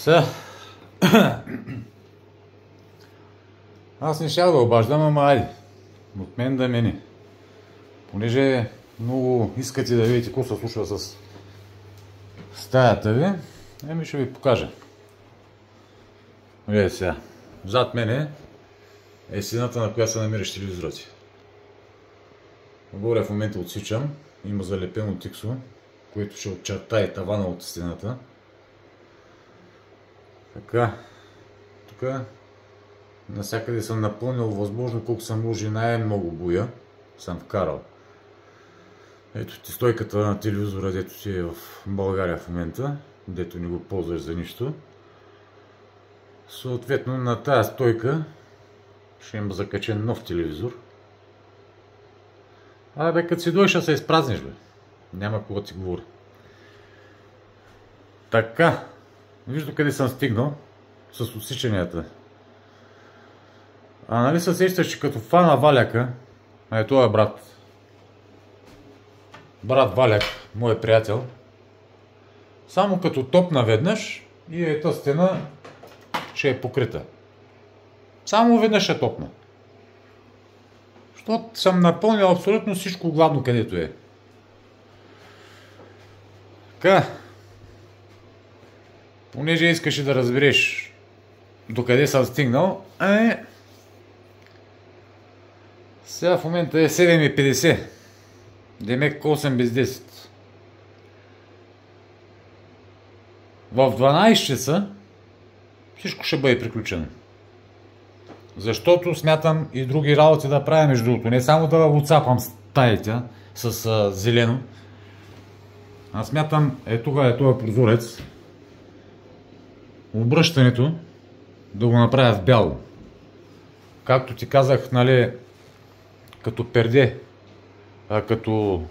Сега, аз не щях да обаждам, ама айде, от мен да мини. Понеже много искате да видите какво се случва с стаята ви, ами ще ви покажа. Видите сега, зад мене е стената, на която се намираш телевизорите. Горе в момента отсичам, има залепено тиксо, което ще очертае тавана от стената. Така, тук насякъде съм напълнил възможно колко съм може най-много боя, съм вкарал. Ето ти стойката на телевизора, дето си е в България в момента, дето не го ползваш за нищо. Съответно на тази стойка ще има закачен нов телевизор. Абе, като си дойш, ще се изпразниш, бе. Няма кога ти говоря. Така, вижда къде съм стигнал с отсичанията. А нали се сещаш, че като фана Валяка, това е брат Валяк, мой приятел, само като топна веднъж и ета стена ще е покрита. Само веднъж ще топна. Защото съм напълнил абсолютно всичко главно където е. Така, понеже искаш да разбереш докъде съм стигнал, сега в момента е 7:50. Демек 8 без 10. В 12 часа всичко ще бъде приключено. Защото смятам и други работи да правя между другото. Не само да отцапам стаите с зелено. А смятам, тук е този прозорец. Обръщането да го направя в бяло. Както ти казах, нали, като перде. Като...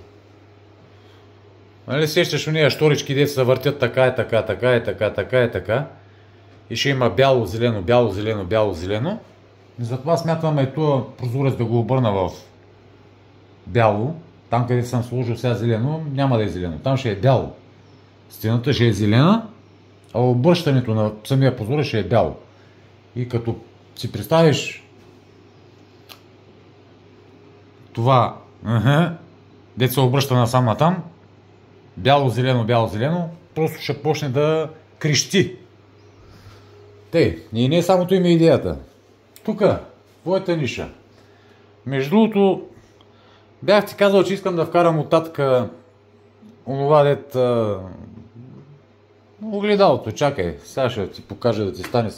Нали сещаш у нея шторички, дето се въртят така и така, така и така, така и така. И ще има бяло, зелено, бяло, зелено, бяло, зелено. И затова смятам този прозорец да го обърна в бяло. Там където съм сложил сега зелено, няма да е зелено. Там ще е бяло. Стената ще е зелена, а обръщането на самия прозорец ще е бяло. И като си представиш това, дето се обръща насам натам, бяло, зелено, просто ще почне да крещи. Тъй, и не самото има идеята. Тук, твоята ниша. Между другото, бях ти казал, че искам да вкарам оттатък онова дет огледалото. Чакай, сега ще ти покажа да ти стане.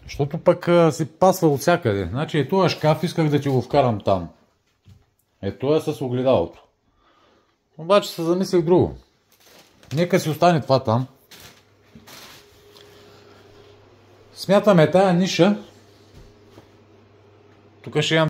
Защото пък си пасва от всякъде. Значи този шкаф исках да ти го вкарам там. Това е с огледалото. Обаче се замислих друго. Нека си остане това там. Смятаме тая ниша. Тук ще имам